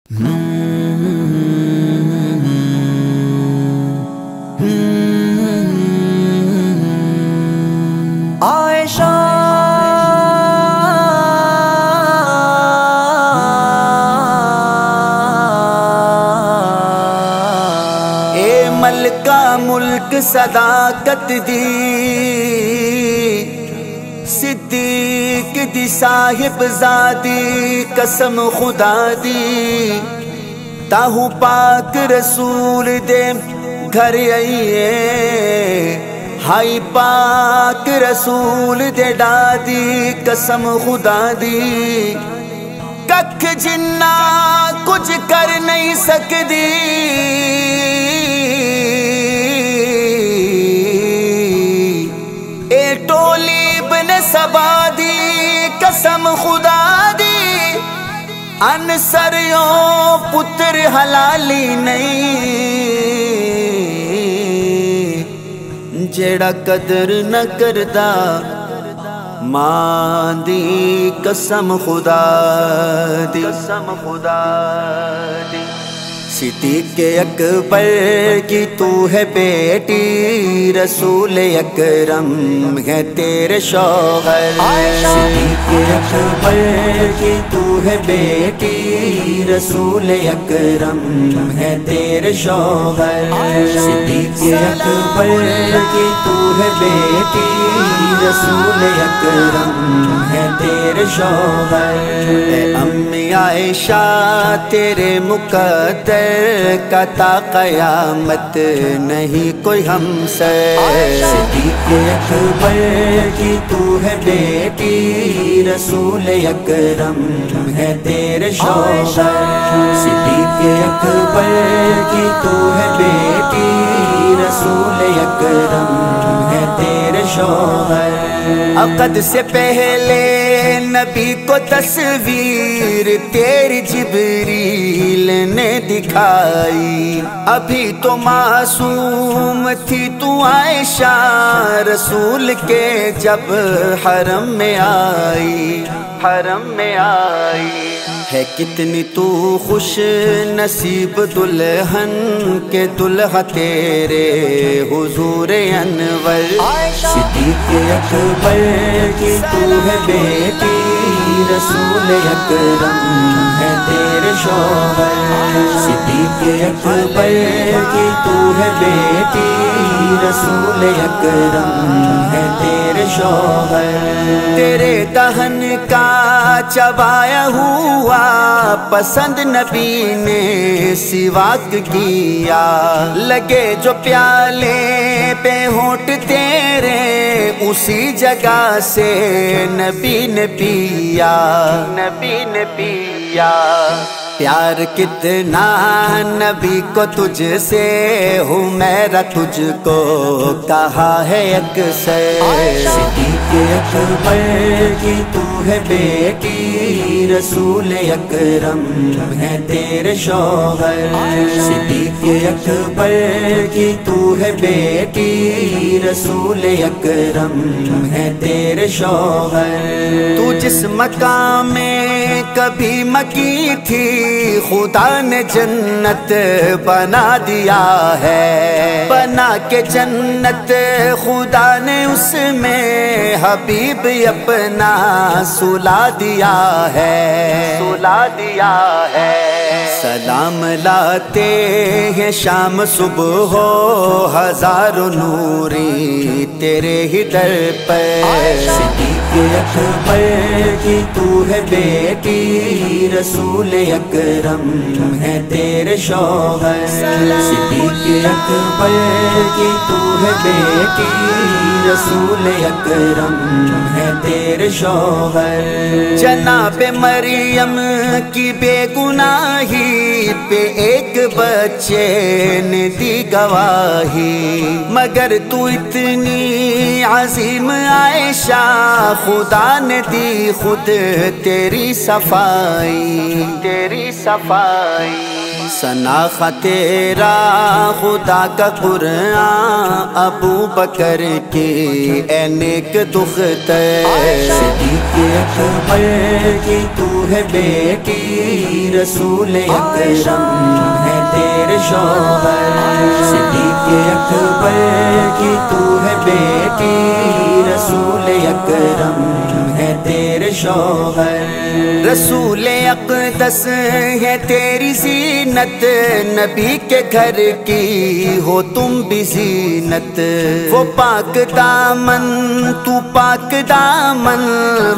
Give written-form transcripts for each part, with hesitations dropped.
عائشہ اے ملکہ ملک صداقت دی صدیق دی صاحب زادی قسم خدا دی تاہو پاک رسول دے گھر آئیے ہائی پاک رسول دے دادی قسم خدا دی ککھ جنہ کچھ کر نہیں سکدی اے ٹولی ابن سبا دی قسم خدا دی انصریوں پتر حلالی نہیں جیڑا قدر نہ کردا ماں دی قسم خدا دی قسم خدا دی صدیق اکبر کی تو ہے بیٹی رسول اکرم ہے تیرے شوہر صدیق اکبر کی تو ہے بیٹی رسول اکرم ہے تیرے شوہر صدیق اکبر کی تو ہے بیٹی رسول اکرم ہے تیرے شوہر اے امی عائشہ تیرے مقدر کا تا قیامت نہیں کوئی ہم سے صدیق اکبر کی تو ہے بیٹی رسول اکرم ہے تیرے شوہر صدیق اکبر کی تو ہے بیٹی رسول اکرم ہے تیرے شوہر عقد سے پہلے نبی کو تصویر تیری جبریل نے دکھائی ابھی تو معصوم تھی تو عائشہ رسول کے جب حرم میں آئی ہے کتنی تو خوش نصیب دلہن کے دلہا تیرے حضور انور صدیق اکبر کی تو ہے بیٹی رسول اکرم ہے تیرے شوہر صدیق اکبر کی تو ہے بیٹی رسول اکرم ہے تیرے شوہر تیرے دہن کا چبایا ہوا پسند نبی نے سواک کیا لگے جو پیالے پہ ہونٹ تیرے اسی جگہ سے نبی نے پیا پیار کتنا نبی کو تجھ سے ہوں میرا تجھ کو کہا ہے اکثر صدیق اکبر کی تو ہے بیٹی رسول اکرم ہے تیرے شوہر صدیق اکبر کی تو ہے بیٹی رسول اکرم ہے تیرے شوہر تو جس مقام میں کبھی مکی تھی خدا نے جنت بنا دیا ہے بنا کے جنت خدا نے اس میں حبیب اپنا سلا دیا ہے سلام لاتے ہیں شام صبح ہو ہزاروں نوری تیرے ہی در پر صدیق اکبر کی تو ہے بیٹی رسول اکرم ہے تیرے شوہر صدیق اکبر کی تو ہے بیٹی رسول اکرم ہے تیرے شوہر جناب مریم کی بے گناہی پہ ایک بچے نے دی گواہی مگر تو اتنی عظیم عائشہ خدا نے دی خود تیری صفائی سناخا تیرا خدا کا قرآن ابو بکر کی اے نیک دختر صدیق اکبر کی تو ہے بیٹی رسول اکرم ہے تیرے شوہر صدیق اکبر کی تو ہے بیٹی رسول اکرم ہے تیرے شوہر رسول اقدس ہے تیری زینت نبی کے گھر کی ہو تم بھی زینت وہ پاک دامن تو پاک دامن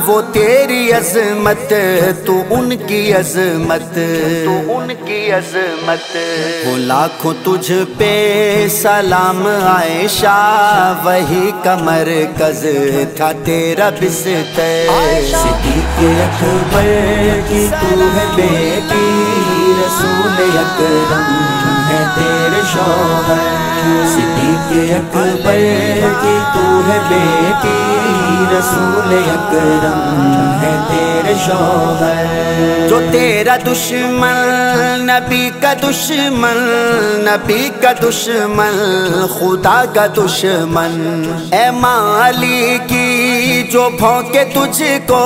وہ تیری عظمت تو ان کی عظمت تو ان کی عظمت ہو لاکھوں تجھ پہ سلام عائشہ وہی کا مرکز تھا تیرا بستر صدیق اکبر کی تو ہے بیٹی رسول اکرم ہے تیرے شوہر صدیق اکبر کی تو ہے بیٹی رسول اکرم ہے تیرے شوہر جو تیرا دشمن نبی کا دشمن نبی کا دشمن خدا کا دشمن اے مالی کی جو بھونکے تجھ کو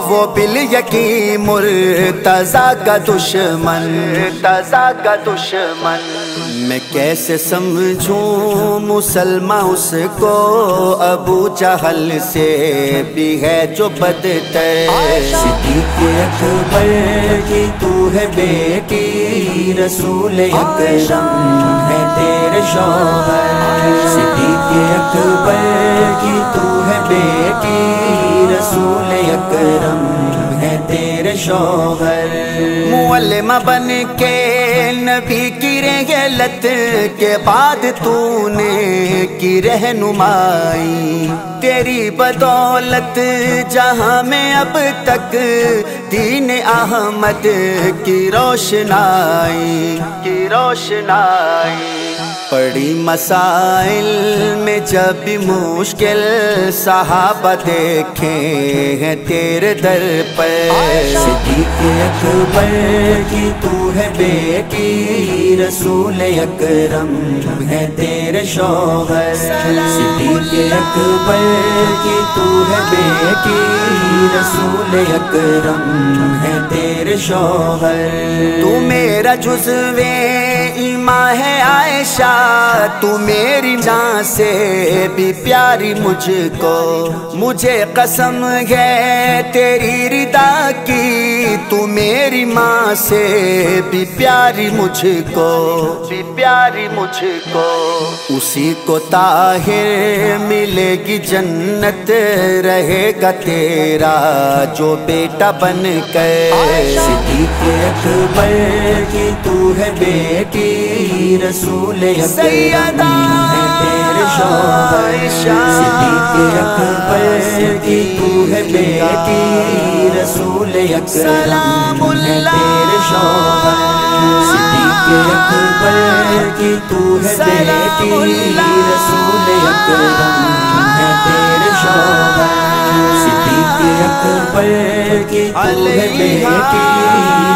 وہ بال یقین مرتضیٰ کا دشمن مرتضیٰ کا دشمن میں کیسے سمجھوں مسلمان اس کو ابو جہل سے بھی ہے جو بدتر صدیق اکبر کی تو ہے بیٹی رسول اکرم ہے تیرے شوہر صدیق اکبر کی تو ہے بیٹی رسول اکرم ہے تیرے شوہر معلمہ بن کے نبی کی رحلت کے بعد تو نے کی رہنمائی تیری بدولت جہاں میں اب تک دین احمد کی روشنائی پڑی مسائل میں جب بھی مشکل صحابہ دیکھیں ہیں تیرے در پر صدیق اکبر کی تو ہے بیٹی رسول اکرم ہے تیرے شوہر صدیق اکبر کی تو ہے بیٹی رسول اکرم ہے تیرے شوہر تو میرا جزو ایمان ہے عائشہ تو میری جان سے بھی پیاری مجھ کو مجھے قسم ہے تیری رضا کی تو میری ماں سے بھی پیاری مجھ کو اسی کو طاہر ملے گی جنت رہے گا تیرا جو بیٹا بن کر صدیق اکبر کی تو ہے بیٹی رسول اکرم ہے تیرے شوہر صدیق اکبر کی تو ہے بیٹی رسول اکرم ہے تیرے شوہر صدیق اکبر کی تو ہے بیٹی رسول اکرم ہے تیرے شوہر صدیق اکبر کی تو ہے بیٹی